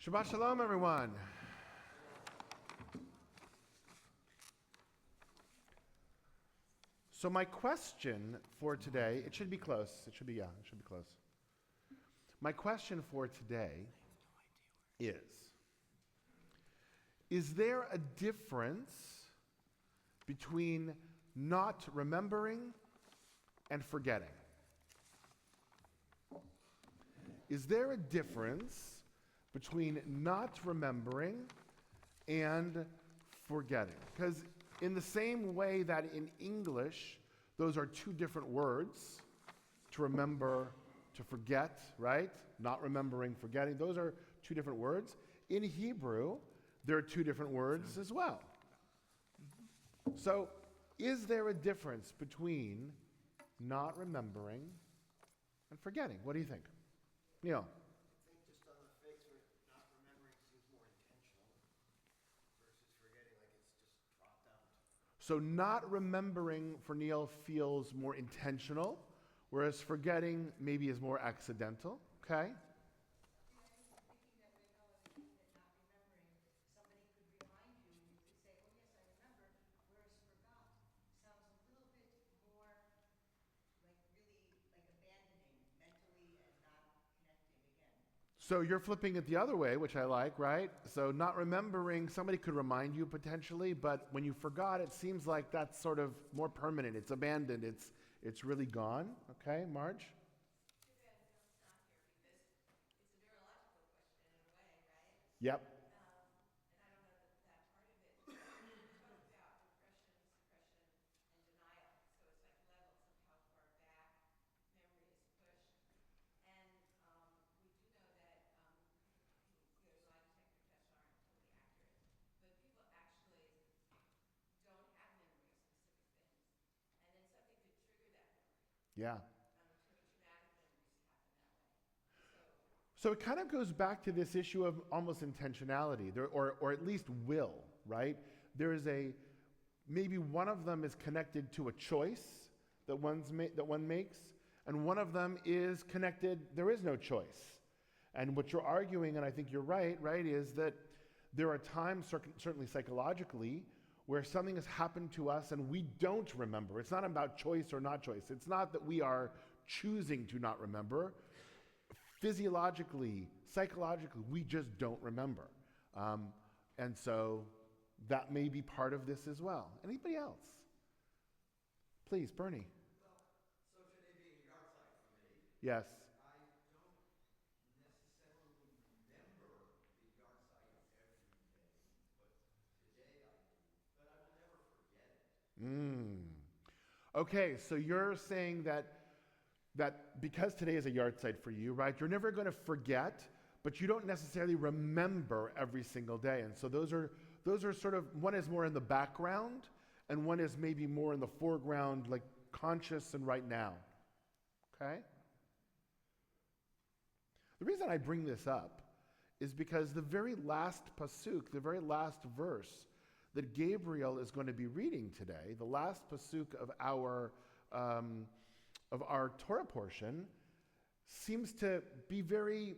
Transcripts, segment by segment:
Shabbat Shalom, everyone. So my question for today, it should be close. It should be close. My question for today is there a difference between not remembering and forgetting? Is there a difference between not remembering and forgetting? Because in the same way that in English, those are two different words, to remember, to forget, right? Not remembering, forgetting, those are two different words. In Hebrew, there are two different words as well. So, is there a difference between not remembering and forgetting? What do you think? Neil? I think just on the face of it, not remembering seems more intentional versus forgetting, like it's just dropped out. So not remembering for Neil feels more intentional, whereas forgetting maybe is more accidental. Okay? Thinking that way, though, I think that not remembering, somebody could remind you, and you could say, oh yes, I remember, whereas forgot sounds a little bit more like really like abandoning mentally and not connecting again. So you're flipping it the other way, which I like, right? So not remembering, somebody could remind you potentially, but when you forgot, it seems like that's sort of more permanent. It's abandoned. It's really gone. Okay, Marge? Too bad Bill's not here because it's a neurological question in a way, right? Yep. And I don't know that part of it. You talk about repression, suppression, and denial. So it's like levels of how far back memory is pushed. And we do know that lie detector tests aren't totally accurate. But people actually don't have memory of specific things. And then something could trigger that memory. Yeah. Traumatic memories happen that way. So it kind of goes back to this issue of almost intentionality, or at least will, right? There is maybe one of them is connected to a choice that one makes, and one of them is connected, there is no choice. And what you're arguing, and I think you're right, is that there are times, certainly psychologically, where something has happened to us and we don't remember. It's not about choice or not choice. It's not that we are choosing to not remember. Physiologically, psychologically, we just don't remember. And so that may be part of this as well. Anybody else? Please, Bernie. Well, so today being a yard site for me, Yes. I don't necessarily remember the yard site every day, but today I do. But I will never forget it. Okay, so you're saying that because today is a yard site for you, right, you're never going to forget, but you don't necessarily remember every single day. And so those are sort of, one is more in the background, and one is maybe more in the foreground, like conscious and right now. Okay? The reason I bring this up is because the very last pasuk, the very last verse that Gabriel is going to be reading today, the last pasuk of our Torah portion, seems to be very,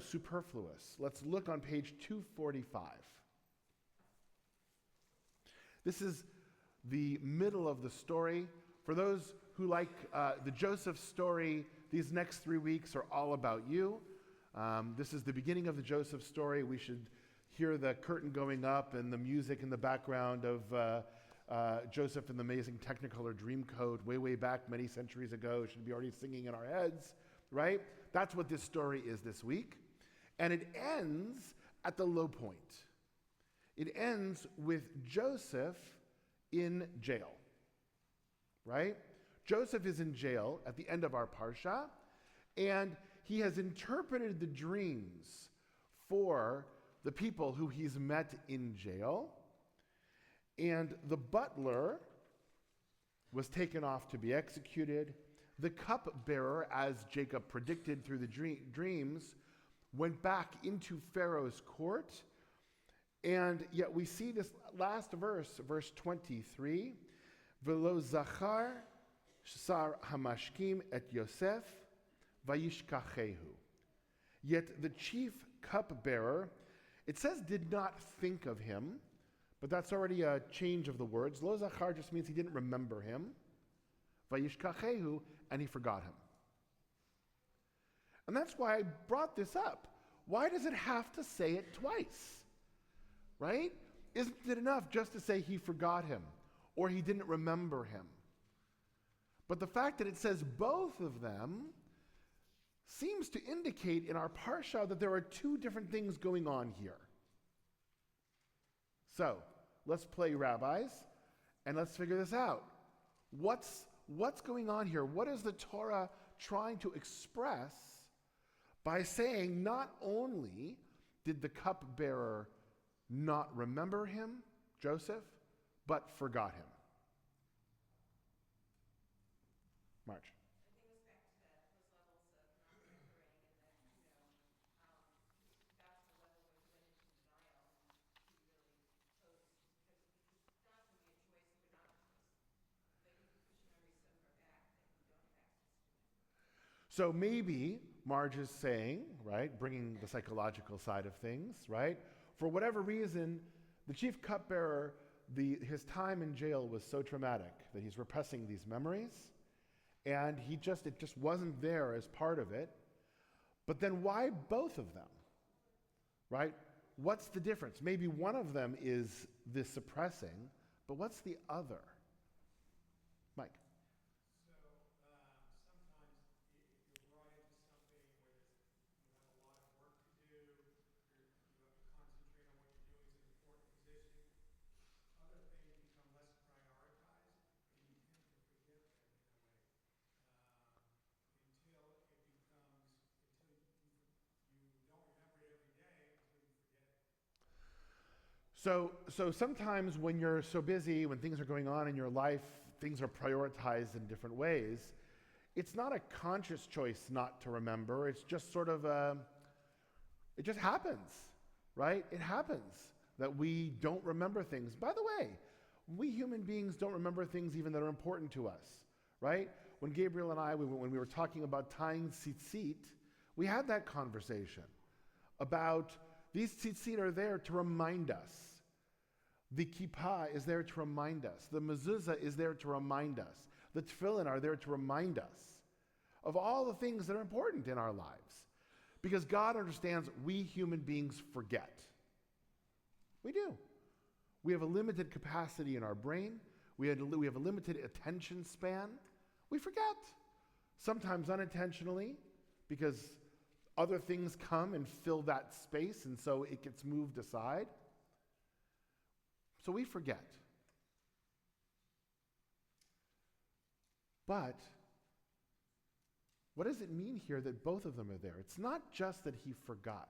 superfluous. Let's look on page 245. This is the middle of the story. For those who like the Joseph story, these next 3 weeks are all about you. This is the beginning of the Joseph story. We should hear the curtain going up and the music in the background of Joseph and the amazing Technicolor Dreamcoat way back many centuries ago. Should be already singing in our heads, right? That's what this story is this week. And it ends at the low point. It ends with Joseph in jail, right? Joseph is in jail at the end of our parsha, and he has interpreted the dreams for the people who he's met in jail. And the butler was taken off to be executed. The cupbearer, as Jacob predicted through the dreams, went back into Pharaoh's court. And yet we see this last verse, verse 23, V'lo zachar sar hamashkim et Yosef vayishkachehu. Yet the chief cupbearer, it says did not think of him, but that's already a change of the words. Lo zachar just means he didn't remember him. Vayishkachehu, and he forgot him. And that's why I brought this up. Why does it have to say it twice? Right? Isn't it enough just to say he forgot him or he didn't remember him? But the fact that it says both of them seems to indicate in our parsha that there are two different things going on here. So, let's play rabbis and let's figure this out. What's going on here? What is the Torah trying to express by saying not only did the cupbearer not remember him, Joseph, but forgot him? March. I think it goes back to those levels of not remembering and that, he got to the level where he went into denial and he really chose, because denial can be a choice or not a choice. But you can push memories so far back that you don't have access to it. So maybe Marge is saying, right, bringing the psychological side of things, right? For whatever reason, the chief cupbearer, his time in jail was so traumatic that he's repressing these memories, and it just wasn't there as part of it. But then why both of them, right? What's the difference? Maybe one of them is this suppressing, but what's the other? Mike. So sometimes if you're brought into something where you have a lot of work to do, you have to concentrate on what you're doing, it's an important position. Other things become less prioritized, and you tend to forget them in a way until you don't remember it every day until you forget it. So sometimes when you're so busy, when things are going on in your life, things are prioritized in different ways. It's not a conscious choice not to remember. It's just sort of it just happens, right? It happens that we don't remember things. By the way, we human beings don't remember things even that are important to us, right? When Gabriel and I, when we were talking about tying tzitzit, we had that conversation about these tzitzit are there to remind us. The kippah is there to remind us. The mezuzah is there to remind us. The tefillin are there to remind us of all the things that are important in our lives. Because God understands we human beings forget. We do. We have a limited capacity in our brain. We have a limited attention span. We forget. Sometimes unintentionally, because other things come and fill that space, and so it gets moved aside. So we forget. But what does it mean here that both of them are there? It's not just that he forgot.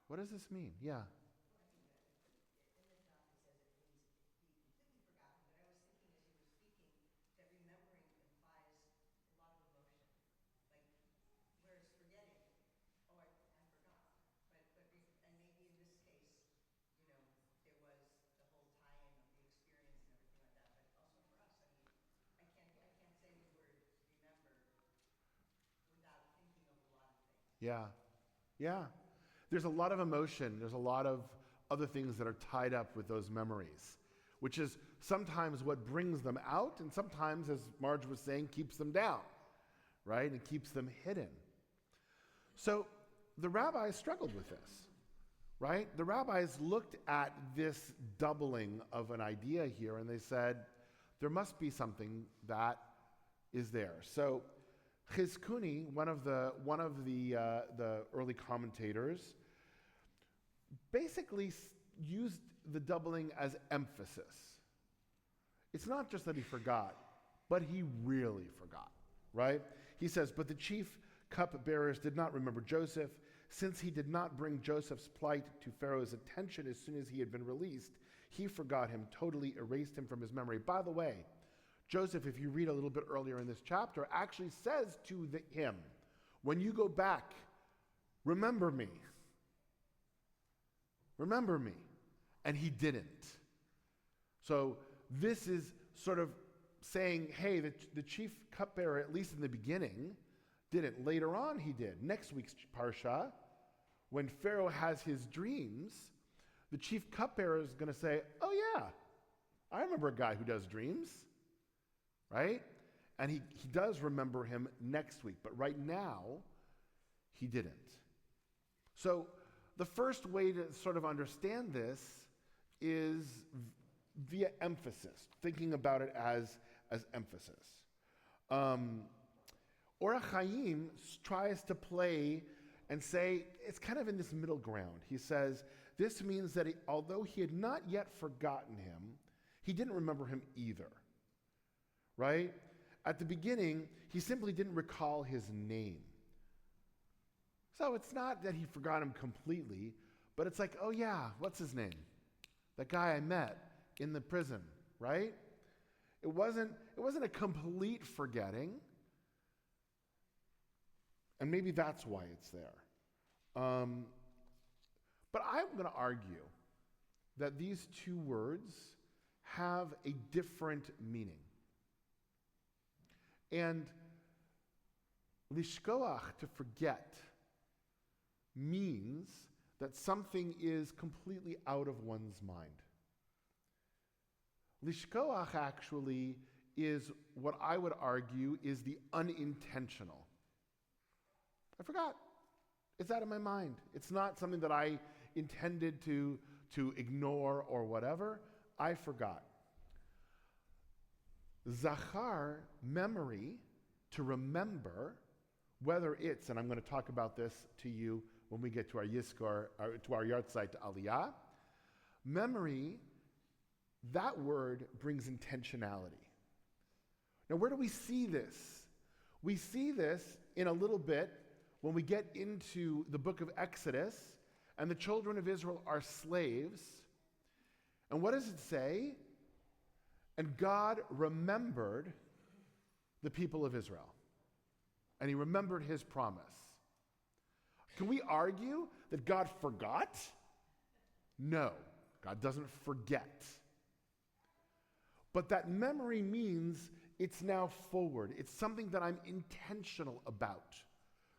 What does this mean? Yeah. In the Tanakh, it says it means he completely forgot him, but I was thinking as you were speaking that remembering implies a lot of emotion. Like, whereas forgetting, oh, I forgot. And maybe in this case, there was the whole tie-in of the experience and everything like that, but also for us, I mean, I can't say the word remember without thinking of a lot of things. Yeah. Yeah. There's a lot of emotion. There's a lot of other things that are tied up with those memories, which is sometimes what brings them out, and sometimes, as Marge was saying, keeps them down, right? And keeps them hidden. So the rabbis struggled with this, right? The rabbis looked at this doubling of an idea here, and they said, there must be something that is there. So Chizkuni, one of the early commentators, basically used the doubling as emphasis. It's not just that he forgot, but he really forgot, right? He says, but the chief cupbearers did not remember Joseph, since he did not bring Joseph's plight to Pharaoh's attention as soon as he had been released. He forgot him, totally erased him from his memory. By the way, Joseph, if you read a little bit earlier in this chapter, actually says to him, when you go back, remember me. Remember me. And he didn't. So this is sort of saying, hey, the chief cupbearer, at least in the beginning, didn't. Later on, he did. Next week's Parsha, when Pharaoh has his dreams, the chief cupbearer is going to say, oh yeah, I remember a guy who does dreams, right? And he does remember him next week, but right now, he didn't. So the first way to sort of understand this is via emphasis, thinking about it as emphasis. Orach Chaim tries to play and say, it's kind of in this middle ground. He says, this means that although he had not yet forgotten him, he didn't remember him either, right? At the beginning, he simply didn't recall his name. So it's not that he forgot him completely, but it's like, oh yeah, what's his name? That guy I met in the prison, right? It wasn't a complete forgetting, and maybe that's why it's there. But I'm going to argue that these two words have a different meaning. And lishkoach, to forget, means that something is completely out of one's mind. Lishkoach actually is what I would argue is the unintentional. I forgot. It's out of my mind. It's not something that I intended to ignore or whatever. I forgot. Zachar, memory, to remember, whether it's, and I'm going to talk about this to you when we get to our Yizkor, to our Yartzeit Aliyah, memory, that word brings intentionality. Now, where do we see this? We see this in a little bit when we get into the book of Exodus, and the children of Israel are slaves. And what does it say? And God remembered the people of Israel. And he remembered his promise. Can we argue that God forgot? No, God doesn't forget. But that memory means it's now forward. It's something that I'm intentional about.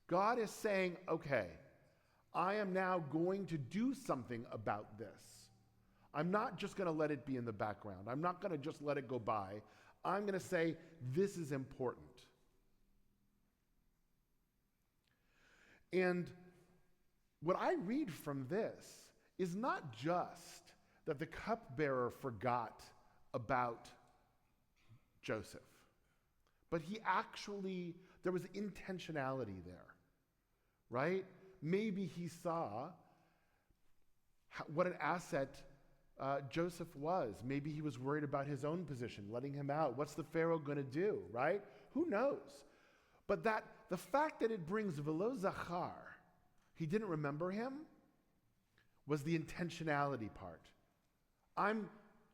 God is saying, okay, I am now going to do something about this. I'm not just going to let it be in the background. I'm not going to just let it go by. I'm going to say, this is important. And what I read from this is not just that the cupbearer forgot about Joseph, but there was intentionality there, right? Maybe he saw what an asset Joseph was. Maybe he was worried about his own position, letting him out. What's the Pharaoh going to do, right? Who knows? But the fact that it brings velo zachar, he didn't remember him, was the intentionality part. I'm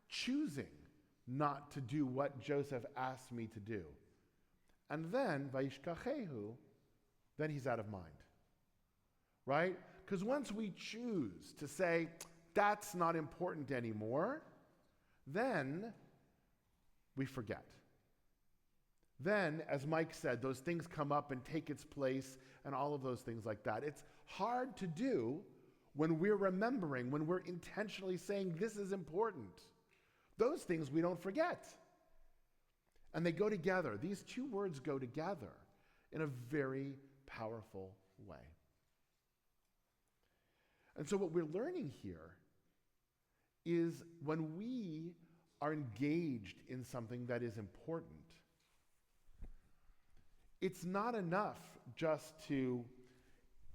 choosing not to do what Joseph asked me to do. And then, vayishkachehu, then he's out of mind. Right? Because once we choose to say, that's not important anymore, then we forget. Then, as Mike said, those things come up and take its place and all of those things like that. It's hard to do when we're remembering, when we're intentionally saying this is important. Those things we don't forget. And they go together. These two words go together in a very powerful way. And so what we're learning here is when we are engaged in something that is important, it's not enough just to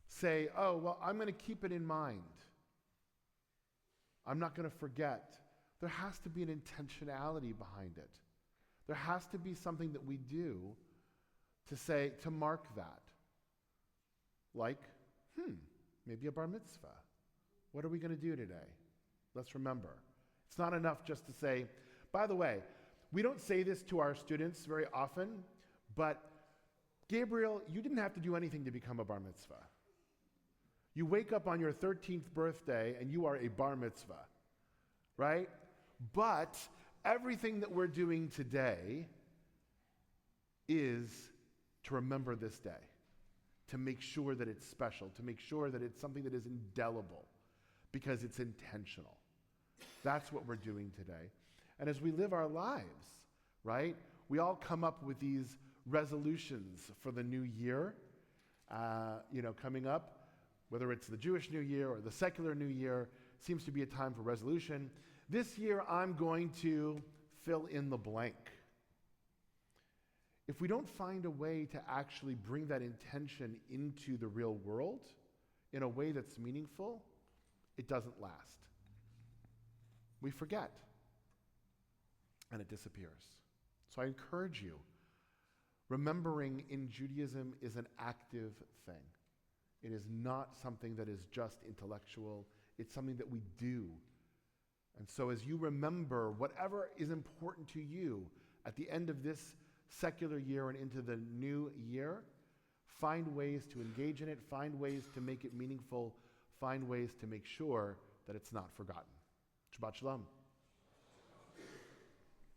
say, oh, well, I'm going to keep it in mind. I'm not going to forget. There has to be an intentionality behind it. There has to be something that we do to mark that. Like, maybe a bar mitzvah. What are we going to do today? Let's remember. It's not enough just to say, by the way, we don't say this to our students very often, but Gabriel, you didn't have to do anything to become a bar mitzvah. You wake up on your 13th birthday and you are a bar mitzvah, right? But everything that we're doing today is to remember this day. to make sure that it's special, to make sure that it's something that is indelible, because it's intentional. That's what we're doing today. And as we live our lives, right, we all come up with these resolutions for the new year, coming up, whether it's the Jewish New Year or the secular New Year, seems to be a time for resolution. This year, I'm going to fill in the blank. If we don't find a way to actually bring that intention into the real world in a way that's meaningful, it doesn't last. We forget, and it disappears. So I encourage you, remembering in Judaism is an active thing. It is not something that is just intellectual. It's something that we do. And so as you remember whatever is important to you at the end of this secular year and into the new year, find ways to engage in it, find ways to make it meaningful, find ways to make sure that it's not forgotten. Shabbat Shalom.